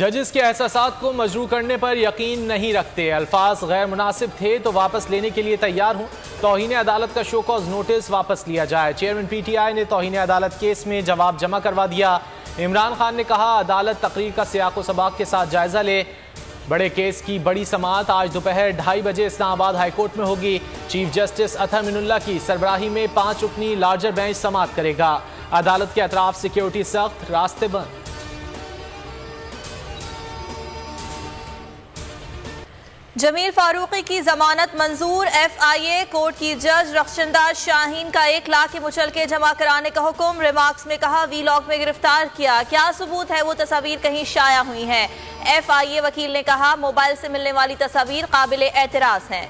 जजेस के एहसासात को मजरू करने पर यकीन नहीं रखते, अल्फाज गैर मुनासिब थे तो वापस लेने के लिए तैयार हूँ। तौहीन अदालत का शो कॉज नोटिस वापस लिया जाए। चेयरमैन PTI ने तौहीन अदालत केस में जवाब जमा करवा दिया। इमरान खान ने कहा अदालत तकरीर का सियाक व सबाक के साथ जायजा ले। बड़े केस की बड़ी समाअत आज दोपहर 2:30 बजे इस्लामाबाद हाईकोर्ट में होगी। चीफ जस्टिस अतहर मिनुल्लाह की सरबराही में 5 रुकनी लार्जर बेंच समाअत करेगा। अदालत के अतराफ सिक्योरिटी सख्त, रास्ते बंद। जमील फारूकी की जमानत मंजूर। FIA कोर्ट की जज रखशंदाज शाहीन का 1 लाख के मुचलके जमा कराने का हुक्म। रिमार्क्स में कहा वीलॉग में गिरफ्तार किया, क्या सबूत है वो तस्वीर कहीं शाया हुई हैं। FIA वकील ने कहा मोबाइल से मिलने वाली तस्वीर काबिल एतराज हैं।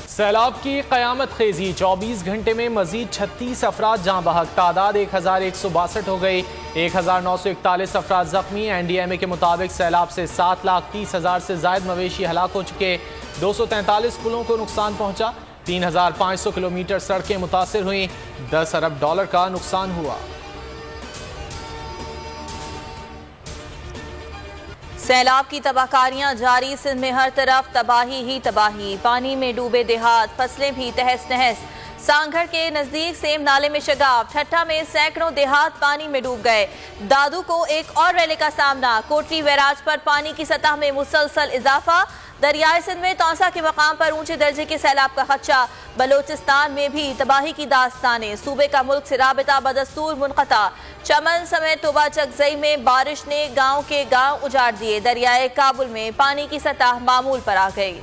सैलाब की कयामत खेजी, 24 घंटे में मजीद 36 अफराद जाँ बहक, तादाद 1162 हो गई। 1941 अफराद जख्मी। NDMA के मुताबिक सैलाब से 7,30,000 से जायद मवेशी हलाक हो चुके। 243 पुलों को नुकसान पहुंचा। 3,500 किलोमीटर सड़कें मुतासर हुई। $10 अरब का नुकसान हुआ। सैलाब की तबाहकारियां जारी, सिंध में हर तरफ तबाही ही तबाही। पानी में डूबे देहात, फसलें भी तहस नहस। सांगढ़ के नजदीक सेम नाले में शगाफ, ठट्टा में सैकड़ों देहात पानी में डूब गए। दादू को एक और रैले का सामना, कोटली बैराज पर पानी की सतह में मुसलसल इजाफा। दरियाई सिंध में तौसा के मकाम पर ऊंचे दर्जे के सैलाब का खदशा। बलोचिस्तान में भी तबाही की दास्तानें, सूबे का मुल्क से राबिता बदस्तूर मुनक़ता। चमन समेत टोबा चकजई में बारिश ने गांव के गांव उजाड़ दिए। दरियाए काबुल में पानी की सतह मामूल पर आ गई।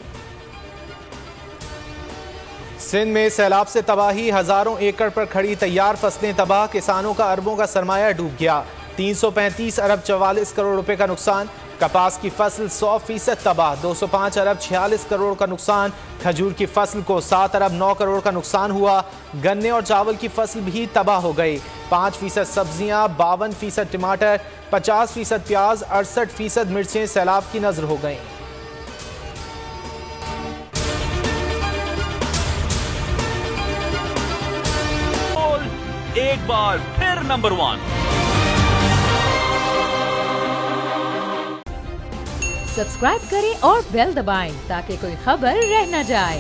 सिंध में सैलाब से तबाही, हजारों एकड़ पर खड़ी तैयार फसलें तबाह। किसानों का अरबों का सरमाया डूब गया। 335 अरब 44 करोड़ रुपए का नुकसान। कपास की फसल 100% तबाह, 205 अरब 46 करोड़ का नुकसान। खजूर की फसल को 7 अरब 9 करोड़ का नुकसान हुआ। गन्ने और चावल की फसल भी तबाह हो गई। 5% सब्जियां, 52% टमाटर, 50% प्याज, 68% मिर्चें सैलाब की नजर हो गईं। एक बार फिर नंबर 1। सब्सक्राइब करें और बेल दबाएं ताकि कोई खबर रह न जाए।